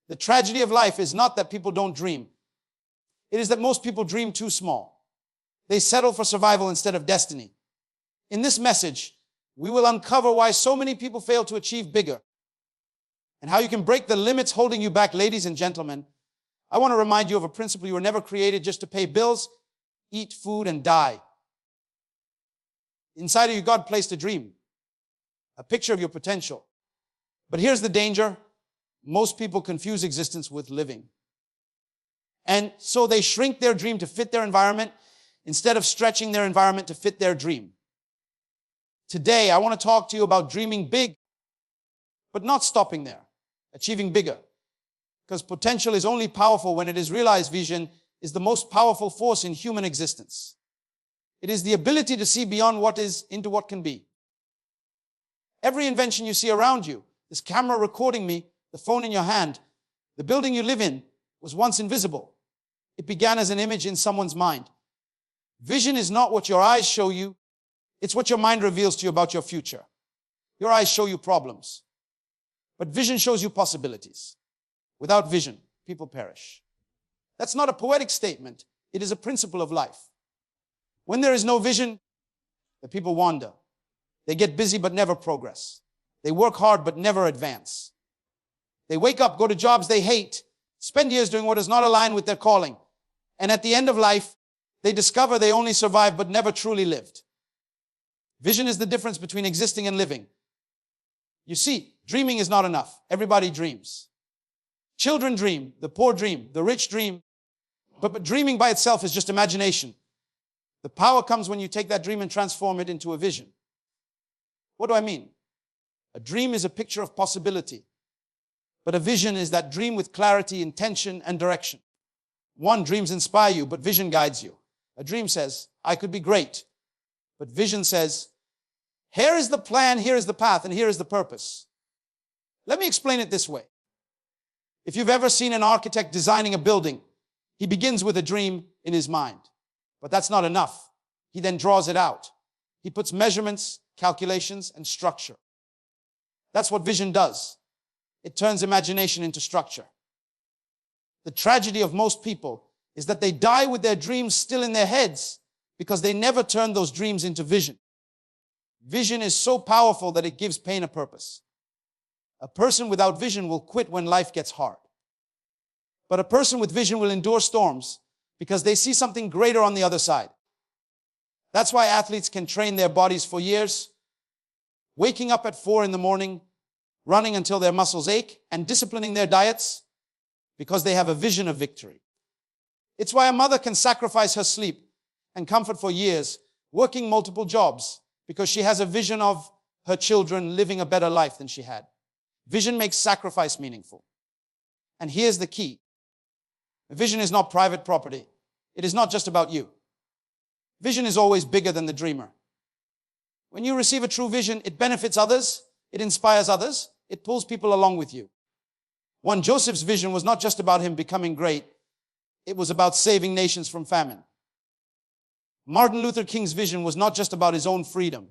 The tragedy of life is not that people don't dream. It is that most people dream too small. They settle for survival instead of destiny. In this message, we will uncover why so many people fail to achieve bigger and how you can break the limits holding you back. Ladies and gentlemen, I want to remind you of a principle. You were never created just to pay bills, eat food, and die. Inside of you, God placed a dream, a picture of your potential. But here's the danger. Most people confuse existence with living. And so they shrink their dream to fit their environment instead of stretching their environment to fit their dream. Today, I want to talk to you about dreaming big, but not stopping there, achieving bigger. Because potential is only powerful when it is realized. Vision is the most powerful force in human existence. It is the ability to see beyond what is into what can be. Every invention you see around you, this camera recording me, the phone in your hand, the building you live in, was once invisible. It began as an image in someone's mind. Vision is not what your eyes show you. It's what your mind reveals to you about your future. Your eyes show you problems, but vision shows you possibilities. Without vision, people perish. That's not a poetic statement. It is a principle of life. When there is no vision, the people wander. They get busy but never progress. They work hard but never advance. They wake up, go to jobs they hate, spend years doing what is not aligned with their calling. And at the end of life, they discover they only survived but never truly lived. Vision is the difference between existing and living. You see, dreaming is not enough. Everybody dreams. Children dream, the poor dream, the rich dream. But dreaming by itself is just imagination. The power comes when you take that dream and transform it into a vision. What do I mean? A dream is a picture of possibility. But a vision is that dream with clarity, intention, and direction. One, dreams inspire you, but vision guides you. A dream says, I could be great. But vision says, here is the plan, here is the path, and here is the purpose. Let me explain it this way. If you've ever seen an architect designing a building, he begins with a dream in his mind. But that's not enough. He then draws it out. He puts measurements, calculations, and structure. That's what vision does. It turns imagination into structure. The tragedy of most people is that they die with their dreams still in their heads because they never turn those dreams into vision. Vision is so powerful that it gives pain a purpose. A person without vision will quit when life gets hard. But a person with vision will endure storms because they see something greater on the other side. That's why athletes can train their bodies for years, waking up at 4 a.m, running until their muscles ache, and disciplining their diets because they have a vision of victory. It's why a mother can sacrifice her sleep and comfort for years, working multiple jobs, because she has a vision of her children living a better life than she had. Vision makes sacrifice meaningful. And here's the key. Vision is not private property. It is not just about you. Vision is always bigger than the dreamer. When you receive a true vision, it benefits others, it inspires others, it pulls people along with you. One, Joseph's vision was not just about him becoming great. It was about saving nations from famine. Martin Luther King's vision was not just about his own freedom.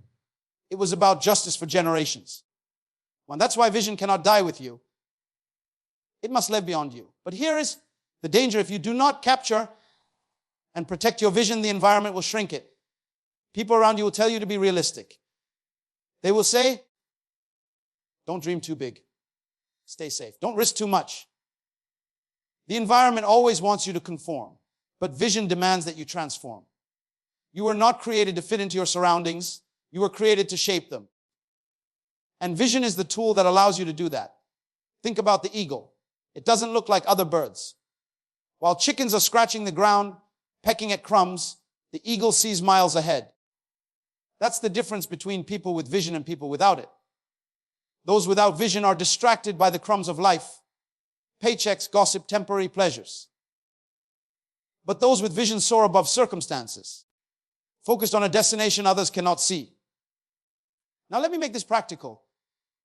It was about justice for generations. Well, that's why vision cannot die with you. It must live beyond you. But here is the danger. If you do not capture and protect your vision, the environment will shrink it. People around you will tell you to be realistic. They will say, don't dream too big. Stay safe. Don't risk too much. The environment always wants you to conform, but vision demands that you transform. You were not created to fit into your surroundings. You were created to shape them. And vision is the tool that allows you to do that. Think about the eagle. It doesn't look like other birds. While chickens are scratching the ground, pecking at crumbs, the eagle sees miles ahead. That's the difference between people with vision and people without it. Those without vision are distracted by the crumbs of life, paychecks, gossip, temporary pleasures. But those with vision soar above circumstances, focused on a destination others cannot see. Now let me make this practical.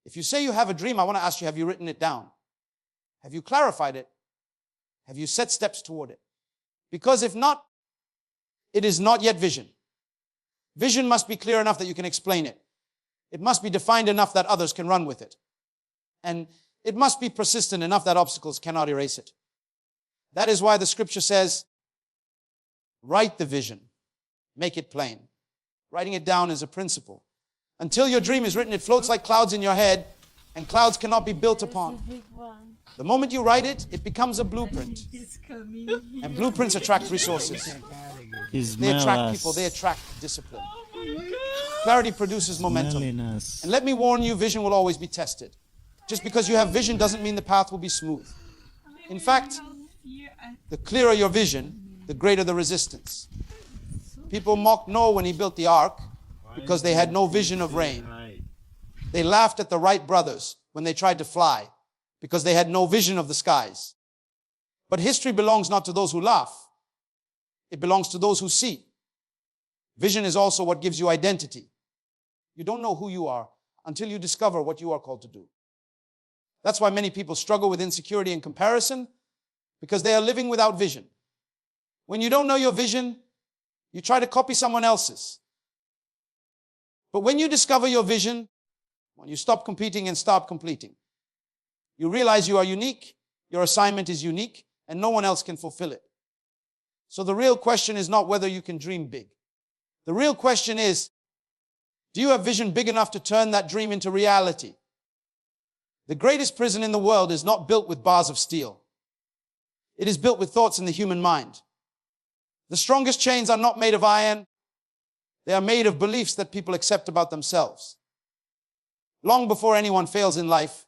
If you say you have a dream, I want to ask you, have you written it down? Have you clarified it? Have you set steps toward it? Because if not, it is not yet vision. Vision must be clear enough that you can explain it. It must be defined enough that others can run with it. And it must be persistent enough that obstacles cannot erase it. That is why the scripture says, write the vision, make it plain. Writing it down is a principle. Until your dream is written, it floats like clouds in your head, and clouds cannot be built upon. The moment you write it, it becomes a blueprint. And blueprints attract resources. They attract people, they attract discipline. Clarity produces momentum. And let me warn you, vision will always be tested. Just because you have vision doesn't mean the path will be smooth. In fact, the clearer your vision, the greater the resistance. People mocked Noah when he built the ark because they had no vision of rain. They laughed at the Wright brothers when they tried to fly because they had no vision of the skies. But history belongs not to those who laugh. It belongs to those who see. Vision is also what gives you identity. You don't know who you are until you discover what you are called to do. That's why many people struggle with insecurity and comparison, because they are living without vision. When you don't know your vision, you try to copy someone else's. But when you discover your vision, when you stop competing and start completing, you realize you are unique, your assignment is unique, and no one else can fulfill it. So the real question is not whether you can dream big. The real question is, do you have vision big enough to turn that dream into reality? The greatest prison in the world is not built with bars of steel. It is built with thoughts in the human mind. The strongest chains are not made of iron. They are made of beliefs that people accept about themselves. Long before anyone fails in life,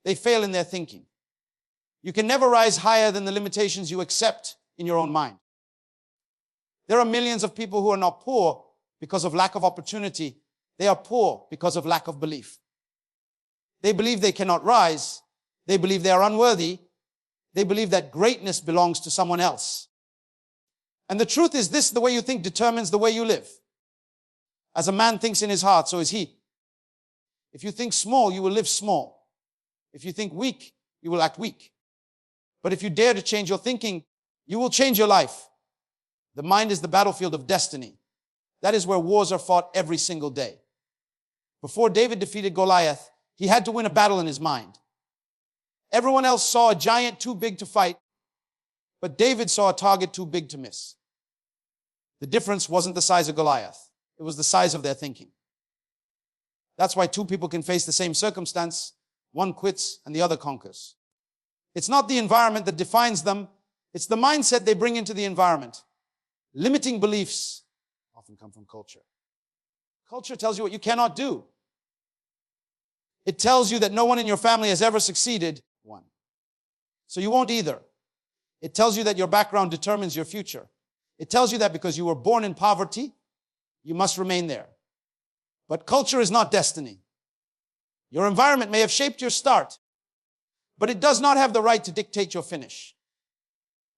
they fail in their thinking. You can never rise higher than the limitations you accept in your own mind. There are millions of people who are not poor because of lack of opportunity. They are poor because of lack of belief. They believe they cannot rise. They believe they are unworthy. They believe that greatness belongs to someone else. And the truth is this: the way you think determines the way you live. As a man thinks in his heart, so is he. If you think small, you will live small. If you think weak, you will act weak. But if you dare to change your thinking, you will change your life. The mind is the battlefield of destiny. That is where wars are fought every single day. Before David defeated Goliath, he had to win a battle in his mind. Everyone else saw a giant too big to fight, but David saw a target too big to miss. The difference wasn't the size of Goliath. It was the size of their thinking. That's why two people can face the same circumstance. One quits and the other conquers. It's not the environment that defines them. It's the mindset they bring into the environment. Limiting beliefs often come from culture. Culture tells you what you cannot do. It tells you that no one in your family has ever succeeded. So you won't either. It tells you that your background determines your future. It tells you that because you were born in poverty, you must remain there. But culture is not destiny. Your environment may have shaped your start, but it does not have the right to dictate your finish.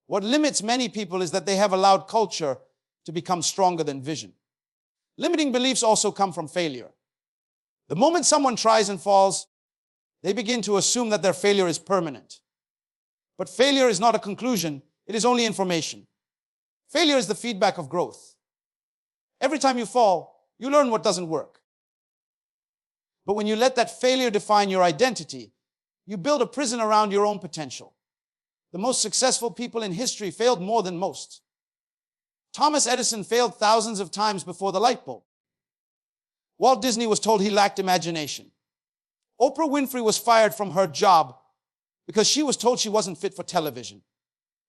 What limits many people is that they have allowed culture to become stronger than vision. Limiting beliefs also come from failure. The moment someone tries and falls, they begin to assume that their failure is permanent. But failure is not a conclusion, it is only information. Failure is the feedback of growth. Every time you fall, you learn what doesn't work. But when you let that failure define your identity, you build a prison around your own potential. The most successful people in history failed more than most. Thomas Edison failed thousands of times before the light bulb. Walt Disney was told he lacked imagination. Oprah Winfrey was fired from her job because she was told she wasn't fit for television.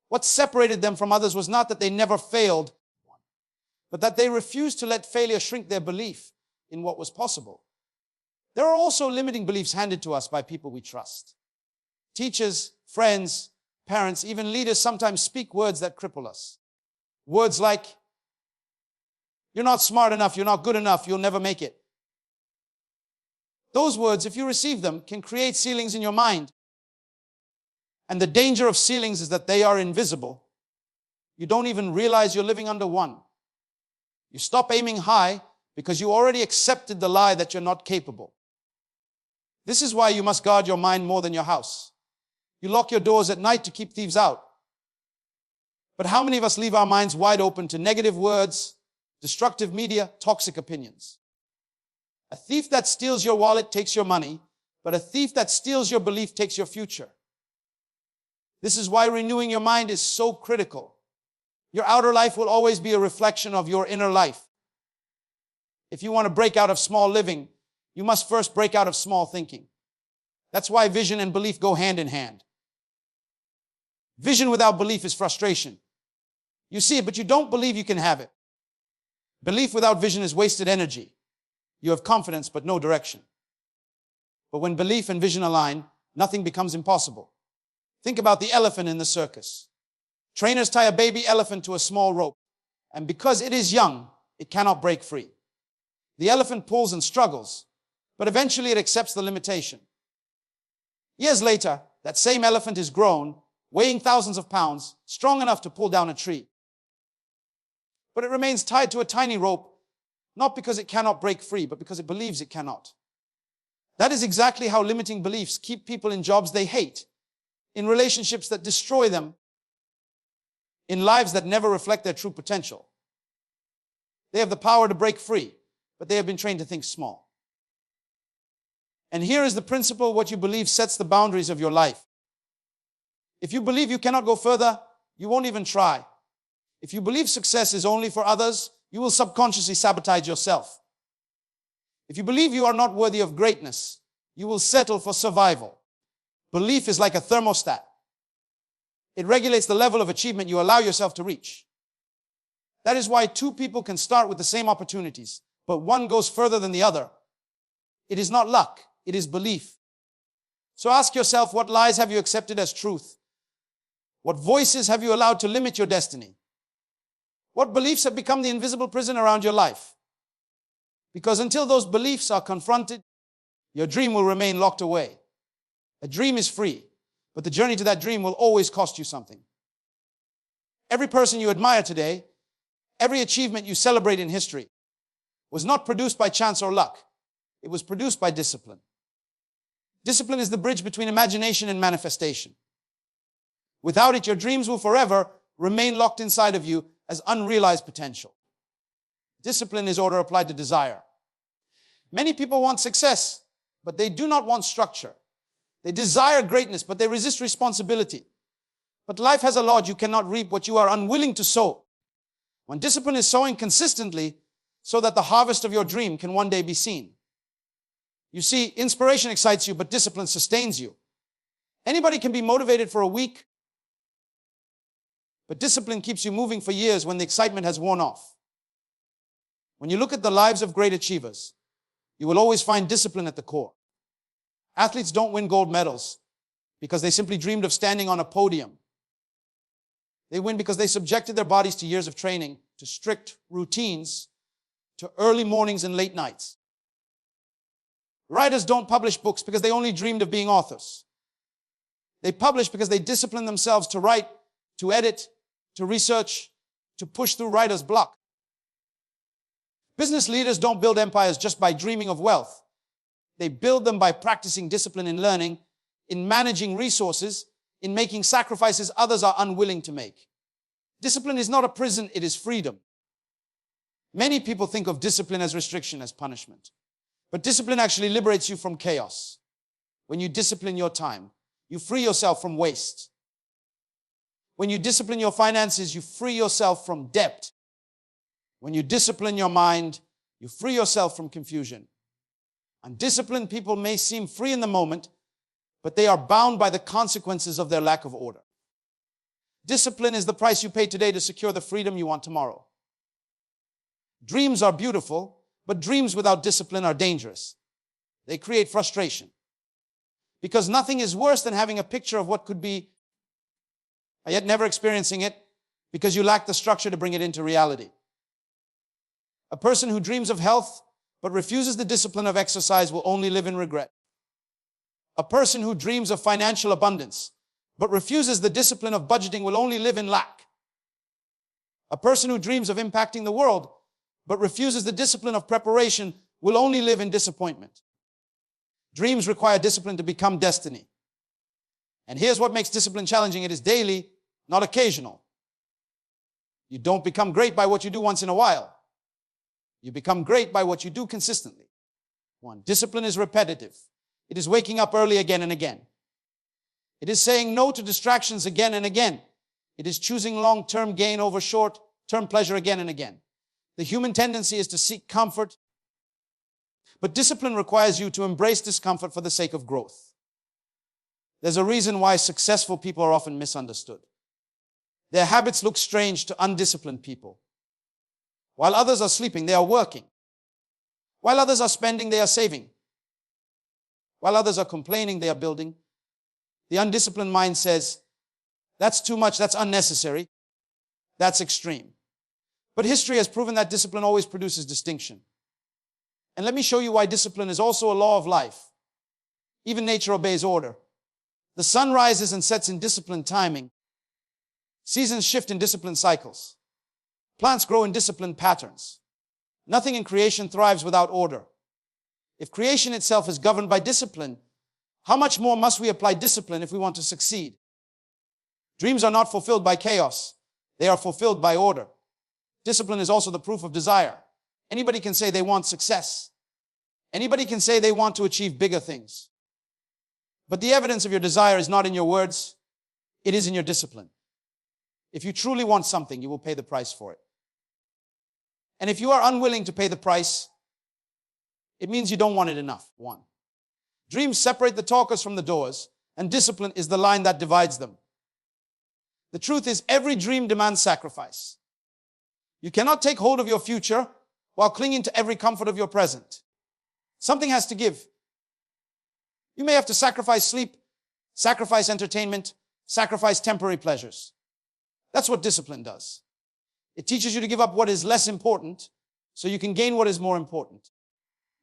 What separated them from others was not that they never failed, but that they refused to let failure shrink their belief in what was possible. There are also limiting beliefs handed to us by people we trust. Teachers, friends, parents, even leaders sometimes speak words that cripple us. Words like, you're not smart enough, you're not good enough, you'll never make it. Those words, if you receive them, can create ceilings in your mind. And the danger of ceilings is that they are invisible. You don't even realize you're living under one. You stop aiming high because you already accepted the lie that you're not capable. This is why you must guard your mind more than your house. You lock your doors at night to keep thieves out. But how many of us leave our minds wide open to negative words, destructive media, toxic opinions? A thief that steals your wallet takes your money. But a thief that steals your belief takes your future. This is why renewing your mind is so critical. Your outer life will always be a reflection of your inner life. If you want to break out of small living, you must first break out of small thinking. That's why vision and belief go hand in hand. Vision without belief is frustration. You see it, but you don't believe you can have it. Belief without vision is wasted energy. You have confidence, but no direction. But when belief and vision align, nothing becomes impossible. Think about the elephant in the circus. Trainers tie a baby elephant to a small rope, and because it is young, it cannot break free. The elephant pulls and struggles, but eventually it accepts the limitation. Years later, that same elephant is grown, weighing thousands of pounds, strong enough to pull down a tree. But it remains tied to a tiny rope, not because it cannot break free, but because it believes it cannot. That is exactly how limiting beliefs keep people in jobs they hate, in relationships that destroy them, in lives that never reflect their true potential. They have the power to break free, but they have been trained to think small. And here is the principle: what you believe sets the boundaries of your life. If you believe you cannot go further, you won't even try. If you believe success is only for others, you will subconsciously sabotage yourself. If you believe you are not worthy of greatness, you will settle for survival. Belief is like a thermostat. It regulates the level of achievement you allow yourself to reach. That is why two people can start with the same opportunities, but one goes further than the other. It is not luck, it is belief. So ask yourself, what lies have you accepted as truth? What voices have you allowed to limit your destiny? What beliefs have become the invisible prison around your life? Because until those beliefs are confronted, your dream will remain locked away. A dream is free, but the journey to that dream will always cost you something. Every person you admire today, every achievement you celebrate in history, was not produced by chance or luck. It was produced by discipline. Discipline is the bridge between imagination and manifestation. Without it, your dreams will forever remain locked inside of you as unrealized potential. Discipline is order applied to desire. Many people want success, but they do not want structure. They desire greatness, but they resist responsibility. But life has a law: you cannot reap what you are unwilling to sow. When discipline is sowing consistently so that the harvest of your dream can one day be seen. You see, inspiration excites you, but discipline sustains you. Anybody can be motivated for a week, but discipline keeps you moving for years when the excitement has worn off. When you look at the lives of great achievers, you will always find discipline at the core. Athletes don't win gold medals because they simply dreamed of standing on a podium. They win because they subjected their bodies to years of training, to strict routines, to early mornings and late nights. Writers don't publish books because they only dreamed of being authors. They publish because they discipline themselves to write, to edit, to research, to push through writer's block. Business leaders don't build empires just by dreaming of wealth. They build them by practicing discipline in learning, in managing resources, in making sacrifices others are unwilling to make. Discipline is not a prison, it is freedom. Many people think of discipline as restriction, as punishment. But discipline actually liberates you from chaos. When you discipline your time, you free yourself from waste. When you discipline your finances, you free yourself from debt. When you discipline your mind, you free yourself from confusion. Undisciplined people may seem free in the moment, but they are bound by the consequences of their lack of order. Discipline is the price you pay today to secure the freedom you want tomorrow. Dreams are beautiful, but dreams without discipline are dangerous. They create frustration. Because nothing is worse than having a picture of what could be, yet never experiencing it, because you lack the structure to bring it into reality. A person who dreams of health but refuses the discipline of exercise will only live in regret. A person who dreams of financial abundance but refuses the discipline of budgeting will only live in lack. A person who dreams of impacting the world but refuses the discipline of preparation will only live in disappointment. Dreams require discipline to become destiny. And here's what makes discipline challenging: it is daily, not occasional. You don't become great by what you do once in a while. You become great by what you do consistently. One, discipline is repetitive. It is waking up early again and again. It is saying no to distractions again and again. It is choosing long-term gain over short-term pleasure again and again. The human tendency is to seek comfort, but discipline requires you to embrace discomfort for the sake of growth. There's a reason why successful people are often misunderstood. Their habits look strange to undisciplined people. While others are sleeping, they are working. While others are spending, they are saving. While others are complaining, they are building. The undisciplined mind says, that's too much, that's unnecessary, that's extreme. But history has proven that discipline always produces distinction. And let me show you why discipline is also a law of life. Even nature obeys order. The sun rises and sets in disciplined timing. Seasons shift in disciplined cycles. Plants grow in disciplined patterns. Nothing in creation thrives without order. If creation itself is governed by discipline, how much more must we apply discipline if we want to succeed? Dreams are not fulfilled by chaos. They are fulfilled by order. Discipline is also the proof of desire. Anybody can say they want success. Anybody can say they want to achieve bigger things. But the evidence of your desire is not in your words. It is in your discipline. If you truly want something, you will pay the price for it. And if you are unwilling to pay the price, it means you don't want it enough. One. Dreams separate the talkers from the doers, and discipline is the line that divides them. The truth is, every dream demands sacrifice. You cannot take hold of your future while clinging to every comfort of your present. Something has to give. You may have to sacrifice sleep, sacrifice entertainment, sacrifice temporary pleasures. That's what discipline does. It teaches you to give up what is less important so you can gain what is more important.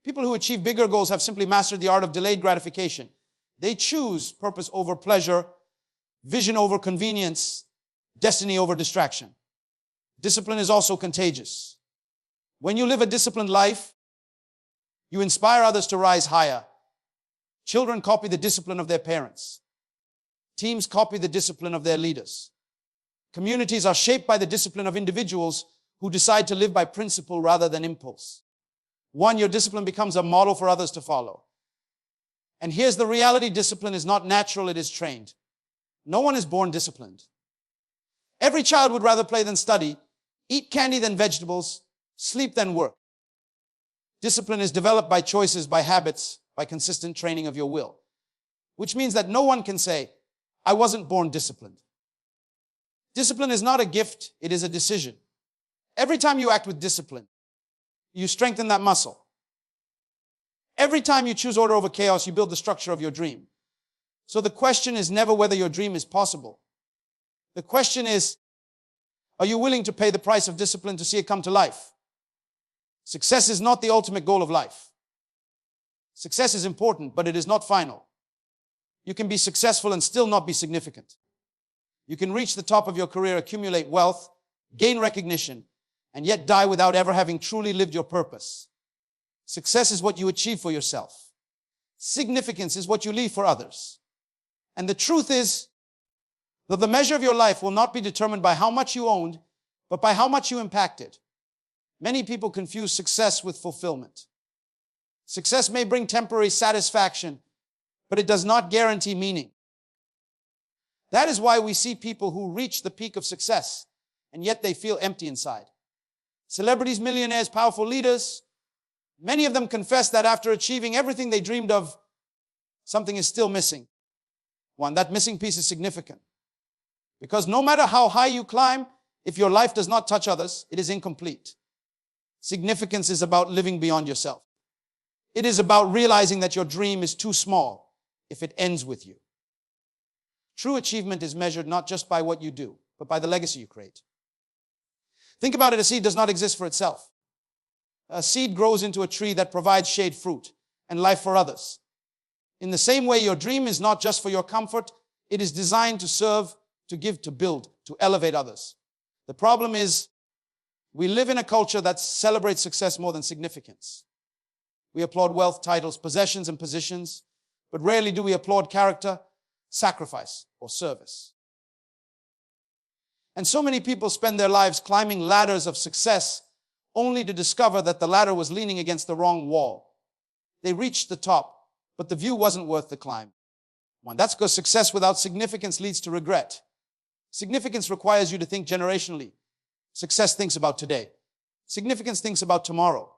People who achieve bigger goals have simply mastered the art of delayed gratification. They choose purpose over pleasure, vision over convenience, destiny over distraction. Discipline is also contagious. When you live a disciplined life, you inspire others to rise higher. Children copy the discipline of their parents. Teams copy the discipline of their leaders. Communities are shaped by the discipline of individuals who decide to live by principle rather than impulse. One, your discipline becomes a model for others to follow. And here's the reality: discipline is not natural, it is trained. No one is born disciplined. Every child would rather play than study, eat candy than vegetables, sleep than work. Discipline is developed by choices, by habits, by consistent training of your will. Which means that no one can say, I wasn't born disciplined. Discipline is not a gift, it is a decision. Every time you act with discipline, you strengthen that muscle. Every time you choose order over chaos, you build the structure of your dream. So the question is never whether your dream is possible. The question is, are you willing to pay the price of discipline to see it come to life? Success is not the ultimate goal of life. Success is important, but it is not final. You can be successful and still not be significant. You can reach the top of your career, accumulate wealth, gain recognition, and yet die without ever having truly lived your purpose. Success is what you achieve for yourself. Significance is what you leave for others. And the truth is that the measure of your life will not be determined by how much you owned, but by how much you impacted. Many people confuse success with fulfillment. Success may bring temporary satisfaction, but it does not guarantee meaning. That is why we see people who reach the peak of success, and yet they feel empty inside. Celebrities, millionaires, powerful leaders, many of them confess that after achieving everything they dreamed of, something is still missing. One, that missing piece is significant. Because no matter how high you climb, if your life does not touch others, it is incomplete. Significance is about living beyond yourself. It is about realizing that your dream is too small if it ends with you. True achievement is measured not just by what you do, but by the legacy you create. Think about it, a seed does not exist for itself. A seed grows into a tree that provides shade, fruit, and life for others. In the same way, your dream is not just for your comfort, it is designed to serve, to give, to build, to elevate others. The problem is, we live in a culture that celebrates success more than significance. We applaud wealth, titles, possessions, and positions, but rarely do we applaud character, sacrifice, or service. And so many people spend their lives climbing ladders of success only to discover that the ladder was leaning against the wrong wall. They reached the top, but the view wasn't worth the climb. That's because success without significance leads to regret. Significance requires you to think generationally. Success thinks about today. Significance thinks about tomorrow.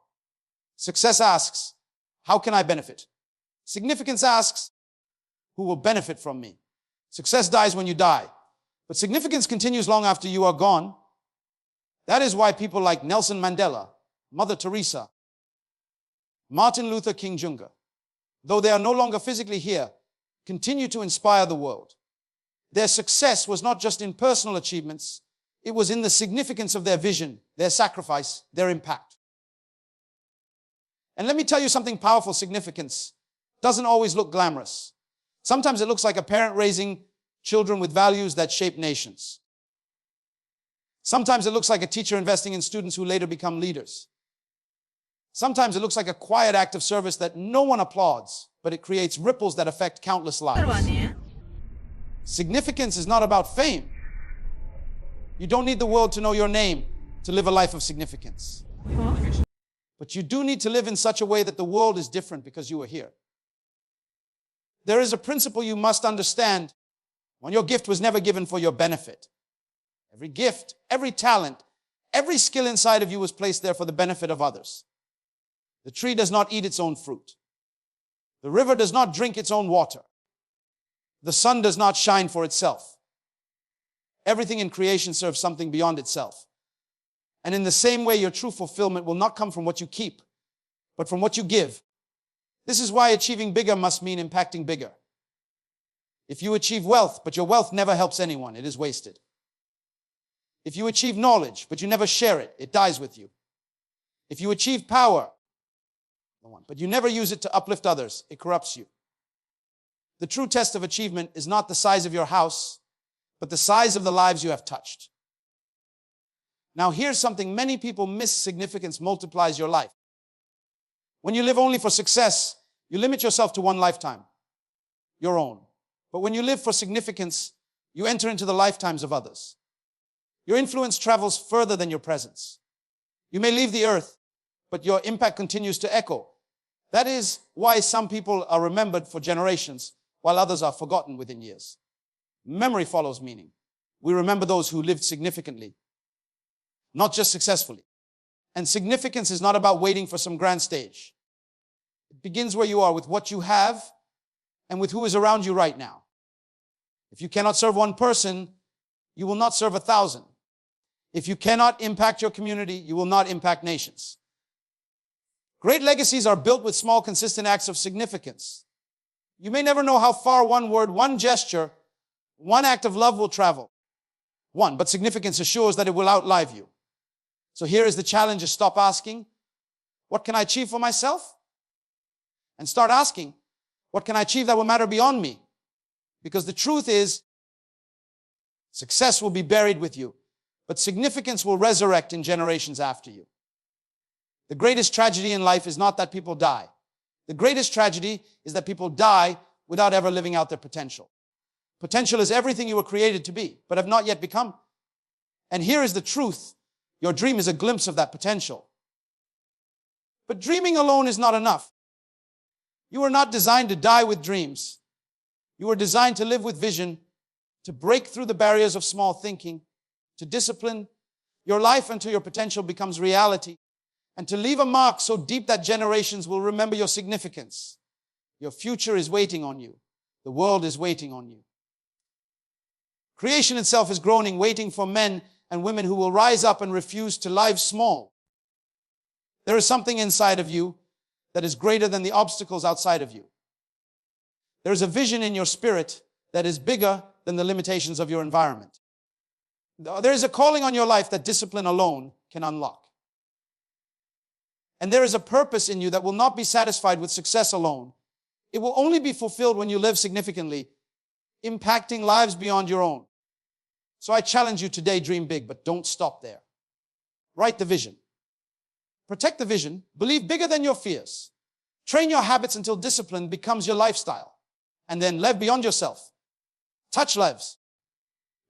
Success asks, how can I benefit? Significance asks, who will benefit from me? Success dies when you die, but significance continues long after you are gone. That is why people like Nelson Mandela, Mother Teresa, Martin Luther King Jr., though they are no longer physically here, continue to inspire the world. Their success was not just in personal achievements, it was in the significance of their vision, their sacrifice, their impact. And let me tell you something powerful: significance doesn't always look glamorous. Sometimes it looks like a parent raising children with values that shape nations. Sometimes it looks like a teacher investing in students who later become leaders. Sometimes it looks like a quiet act of service that no one applauds, but it creates ripples that affect countless lives. Significance is not about fame. You don't need the world to know your name to live a life of significance. But you do need to live in such a way that the world is different because you are here. There is a principle you must understand. Your gift was never given for your benefit. Every gift, every talent, every skill inside of you was placed there for the benefit of others. The tree does not eat its own fruit. The river does not drink its own water. The sun does not shine for itself. Everything in creation serves something beyond itself. And in the same way, your true fulfillment will not come from what you keep, but from what you give. This is why achieving bigger must mean impacting bigger. If you achieve wealth, but your wealth never helps anyone, it is wasted. If you achieve knowledge, but you never share it, it dies with you. If you achieve power, but you never use it to uplift others, it corrupts you. The true test of achievement is not the size of your house, but the size of the lives you have touched. Now here's something many people miss: significance multiplies your life. When you live only for success, you limit yourself to one lifetime, your own. But when you live for significance, you enter into the lifetimes of others. Your influence travels further than your presence. You may leave the earth, but your impact continues to echo. That is why some people are remembered for generations, while others are forgotten within years. Memory follows meaning. We remember those who lived significantly, not just successfully. And significance is not about waiting for some grand stage. It begins where you are, with what you have and with who is around you right now. If you cannot serve one person, you will not serve 1,000. If you cannot impact your community, you will not impact nations. Great legacies are built with small, consistent acts of significance. You may never know how far one word, one gesture, one act of love will travel. But significance assures that it will outlive you. So here is the challenge: is stop asking, what can I achieve for myself? And start asking, what can I achieve that will matter beyond me? Because the truth is, success will be buried with you, but significance will resurrect in generations after you. The greatest tragedy in life is not that people die. The greatest tragedy is that people die without ever living out their potential. Potential is everything you were created to be, but have not yet become. And here is the truth: your dream is a glimpse of that potential. But dreaming alone is not enough. You are not designed to die with dreams. You are designed to live with vision, to break through the barriers of small thinking, to discipline your life until your potential becomes reality, and to leave a mark so deep that generations will remember your significance. Your future is waiting on you. The world is waiting on you. Creation itself is groaning, waiting for men and women who will rise up and refuse to live small. There is something inside of you that is greater than the obstacles outside of you. There is a vision in your spirit that is bigger than the limitations of your environment. There is a calling on your life that discipline alone can unlock. And there is a purpose in you that will not be satisfied with success alone. It will only be fulfilled when you live significantly, impacting lives beyond your own. So I challenge you today: dream big, but don't stop there. Write the vision. Protect the vision. Believe bigger than your fears. Train your habits until discipline becomes your lifestyle. And then live beyond yourself. Touch lives.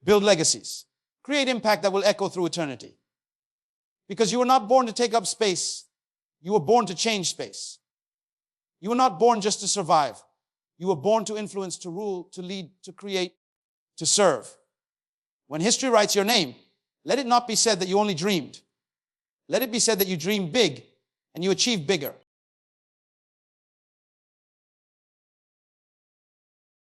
Build legacies. Create impact that will echo through eternity. Because you were not born to take up space. You were born to change space. You were not born just to survive. You were born to influence, to rule, to lead, to create, to serve. When history writes your name, let it not be said that you only dreamed. Let it be said that you dreamed big and you achieved bigger.